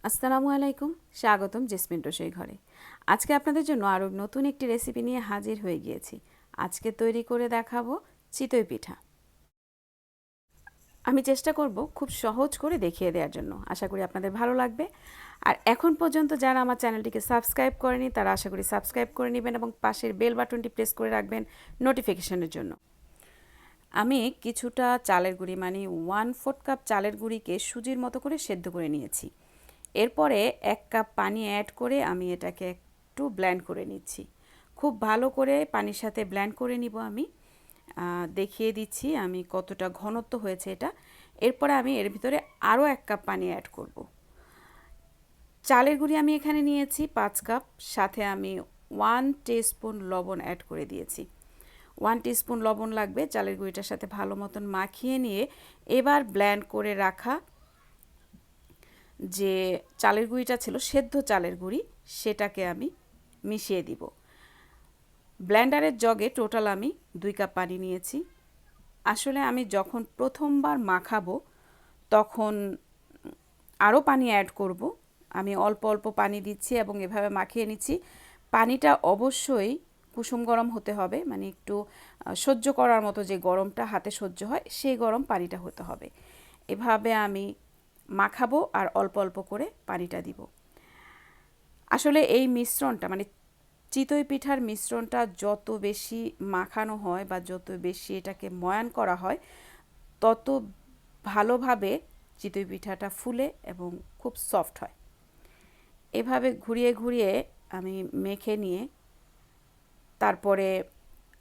আসসালামু আলাইকুম, স্বাগতম জেসমিন রোসুই ঘরে। আজকে আপনাদের জন্য আরও নতুন একটি রেসিপি নিয়ে হাজির হয়ে গিয়েছি। আজকে তৈরি করে দেখাবো চিতই পিঠা। আমি চেষ্টা করব খুব সহজ করে দেখিয়ে দেওয়ার জন্য। আশা করি আপনাদের ভালো লাগবে। আর এখন পর্যন্ত যারা আমার চ্যানেলটিকে সাবস্ক্রাইব করেনি তারা আশা করি সাবস্ক্রাইব করে নেবেন এবং পাশের বেল বাটনটি প্রেস করে রাখবেন নোটিফিকেশনের জন্য। আমি কিছুটা চালের গুঁড়ি মানে 1/4 কাপ চালের গুঁড়িকে সুজির মতো করে সেদ্ধ করে নিয়েছি। এরপরে 1 কাপ পানি অ্যাড করে আমি এটাকে একটু ব্লেন্ড করে নিচ্ছি। খুব ভালো করে পানির সাথে ব্লেন্ড করে নিব। আমি দেখিয়ে দিচ্ছি আমি কতটা ঘনত্ব হয়েছে এটা। এরপরে আমি এর ভিতরে আরও 1 কাপ পানি অ্যাড করব। চালের গুঁড়ি আমি এখানে নিয়েছি 5 কাপ, সাথে আমি 1 টিস্পুন লবণ অ্যাড করে দিয়েছি। 1 টিস্পুন লবণ লাগবে। চালের গুঁড়িটার সাথে ভালো মতন মাখিয়ে নিয়ে এবার ব্লেন্ড করে রাখা যে চালের গুঁড়িটা ছিল, সেদ্ধ চালের গুঁড়ি, সেটাকে আমি মিশিয়ে দিব। ব্লেন্ডারের জগে টোটাল আমি 2 কাপ পানি নিয়েছি। আসলে আমি যখন প্রথমবার মাখাবো তখন আরও পানি অ্যাড করব। আমি অল্প অল্প পানি দিচ্ছি এবং এভাবে মাখিয়ে নিচ্ছি। পানিটা অবশ্যই কুসুম গরম হতে হবে, মানে একটু সহ্য করার মতো, যে গরমটা হাতে সহ্য হয় সেই গরম পানিটা হতে হবে। এভাবে আমি মাখাবো আর অল্প অল্প করে পানিটা দিব। আসলে এই মিশ্রণটা মানে চিতই পিঠার মিশ্রণটা যত বেশি মাখানো হয় বা যত বেশি এটাকে ময়ান করা হয় তত ভালোভাবে চিতই পিঠাটা ফুলে এবং খুব সফট হয়। এভাবে ঘুরিয়ে ঘুরিয়ে আমি মেখে নিয়ে তারপরে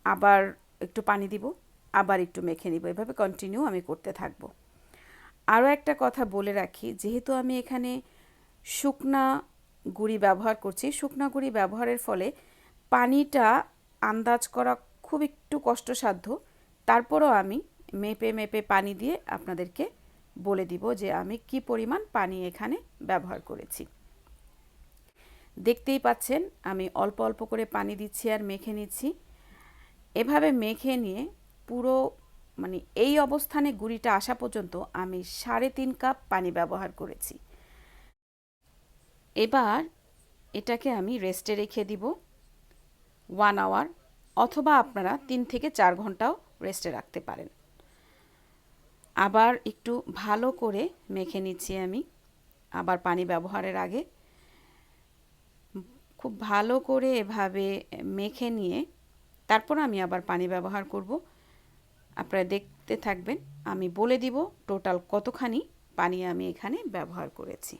আবার একটু পানি দিব, আবার একটু মেখে নিব। এভাবে কন্টিনিউ আমি করতে থাকবো। আরও একটা কথা বলে রাখি, যেহেতু আমি এখানে শুকনা গুঁড়ি ব্যবহার করছি, শুকনা গুঁড়ি ব্যবহারের ফলে পানিটা আন্দাজ করা খুব একটু কষ্টসাধ্য। তারপরও আমি মেপে মেপে পানি দিয়ে আপনাদেরকে বলে দিব যে আমি কি পরিমাণ পানি এখানে ব্যবহার করেছি। দেখতেই পাচ্ছেন আমি অল্প অল্প করে পানি দিচ্ছি আর মেখে নিচ্ছি। এভাবে মেখে নিয়ে পুরো মানে এই অবস্থানে গুঁড়িটা আসা পর্যন্ত আমি 3.5 কাপ পানি ব্যবহার করেছি। এবার এটাকে আমি রেস্টে রেখে দিব 1 আওয়ার, অথবা আপনারা 3 থেকে 4 ঘন্টাও রেস্টে রাখতে পারেন। আবার একটু ভালো করে মেখে নিচ্ছি আমি। আবার পানি ব্যবহারের আগে খুব ভালো করে এভাবে মেখে নিয়ে তারপর আমি আবার পানি ব্যবহার করব। আপনারা দেখতে থাকবেন, আমি বলে দিব টোটাল কতখানি পানি আমি এখানে ব্যবহার করেছি।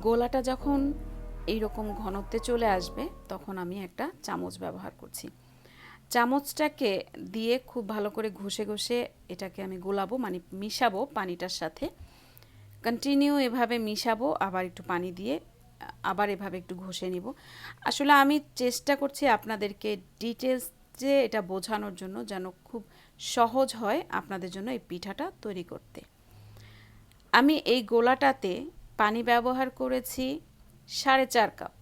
গোলাটা যখন এইরকম ঘনত্বে চলে আসবে তখন আমি একটা চামচ ব্যবহার করছি। চামচটাকে দিয়ে খুব ভালো করে ঘষে ঘষে এটাকে আমি গোলাবো, মানে মিশাবো পানিটার সাথে। কন্টিনিউ এভাবে মিশাবো, আবার একটু পানি দিয়ে আবার এভাবে একটু ঘষে নিব। আসলে আমি চেষ্টা করছি আপনাদেরকে ডিটেলস যে এটা বোঝানোর জন্য, যেন খুব সহজ হয় আপনাদের জন্য এই পিঠাটা তৈরি করতে। আমি এই গোলাটাতে পানি ব্যবহার করেছি 4.5 কাপ।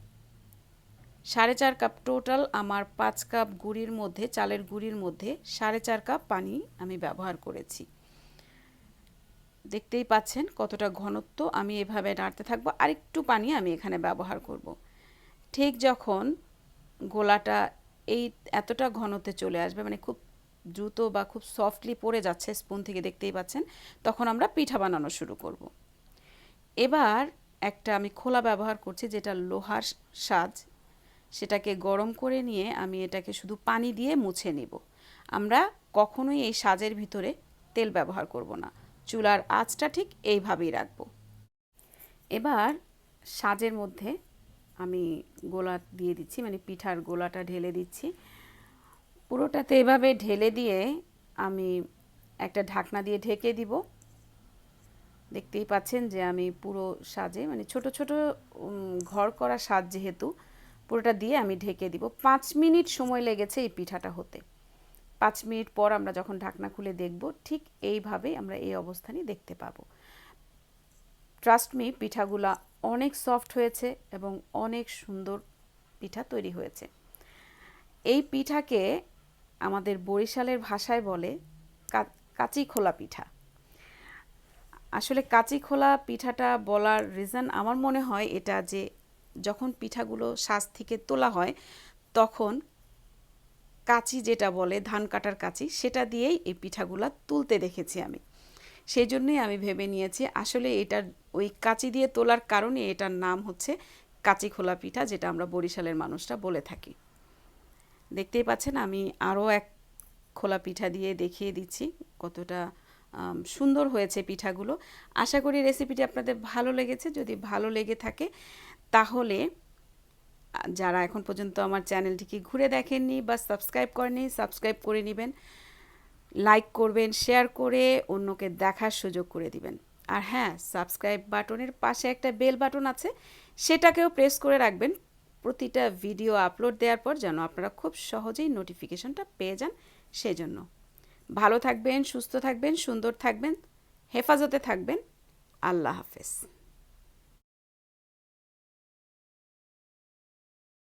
4.5 কাপ টোটাল আমার 5 কাপ গুঁড়ির মধ্যে, চালের গুঁড়ির মধ্যে 4.5 কাপ পানি আমি ব্যবহার করেছি। দেখতেই পাচ্ছেন কতটা ঘনত্ব। আমি এভাবে নাড়তে থাকবো, আর একটু পানি আমি এখানে ব্যবহার করব। ঠিক যখন গোলাটা এই এতটা ঘনত্বে চলে আসবে, মানে খুব দ্রুত বা খুব সফটলি পড়ে যাচ্ছে স্পুন থেকে, দেখতেই পাচ্ছেন, তখন আমরা পিঠা বানানো শুরু করব। এবার একটা আমি খোলা ব্যবহার করছি, যেটা লোহার সাজ, সেটাকে গরম করে নিয়ে আমি এটাকে শুধু পানি দিয়ে মুছে নিব। আমরা কখনোই এই সাজের ভিতরে তেল ব্যবহার করব না, চুলার আঁচটা ঠিক এইভাবেই রাখবো। এবার সাজের মধ্যে আমি গোলা দিয়ে দিচ্ছি, মানে পিঠার গোলাটা ঢেলে দিচ্ছি। পুরোটাতে এভাবে ঢেলে দিয়ে আমি একটা ঢাকনা দিয়ে ঢেকে দিব। দেখতেই পাচ্ছেন যে আমি পুরো সাজে, মানে ছোট ছোট ঘর করা সাজ যেহেতু, পুরোটা দিয়ে আমি ঢেকে দিব। 5 মিনিট সময় লেগেছে এই পিঠাটা হতে। 5 মিনিট পর আমরা যখন ঢাকনা খুলে দেখব, ঠিক এইভাবেই আমরা এই অবস্থানই দেখতে পাবো। ট্রাস্ট মি, পিঠাগুলা অনেক সফট হয়েছে এবং অনেক সুন্দর পিঠা তৈরি হয়েছে। এই পিঠাকে আমাদের বরিশালের ভাষায় বলে কাচি খোলা পিঠা। আসলে কাচি খোলা পিঠাটা বলার রিজন আমার মনে হয় এটা, যে যখন পিঠাগুলো সাজ থেকে তোলা হয় তখন কাচি, যেটা বলে ধান কাটার কাচি, সেটা দিয়েই এই পিঠাগুলা তুলতে দেখেছি আমি। সেই জন্যই আমি ভেবে নিয়েছি আসলে এটার ওই কাচি দিয়ে তোলার কারণে এটার নাম হচ্ছে কাচি খোলা পিঠা, যেটা আমরা বরিশালের মানুষরা বলে থাকি। দেখতেই পাচ্ছেন আমি আরও এক খোলা পিঠা দিয়ে দেখিয়ে দিচ্ছি কতটা সুন্দর হয়েছে পিঠাগুলো। আশা করি রেসিপিটি আপনাদের ভালো লেগেছে। যদি ভালো লেগে থাকে তাহলে যারা এখন পর্যন্ত আমার চ্যানেলটিকে ঘুরে দেখেননি বা সাবস্ক্রাইব করেননি, সাবস্ক্রাইব করে নেবেন, লাইক করবেন, শেয়ার করে অন্যকে দেখার সুযোগ করে দিবেন। আর হ্যাঁ, সাবস্ক্রাইব বাটনের পাশে একটা বেল বাটন আছে, সেটাকেও প্রেস করে রাখবেন প্রতিটা ভিডিও আপলোড দেওয়ার পর, যেন আপনারা খুব সহজেই নোটিফিকেশনটা পেয়ে যান। সেই জন্য ভালো থাকবেন, সুস্থ থাকবেন, সুন্দর থাকবেন, হেফাজতে থাকবেন। আল্লাহ হাফেজ।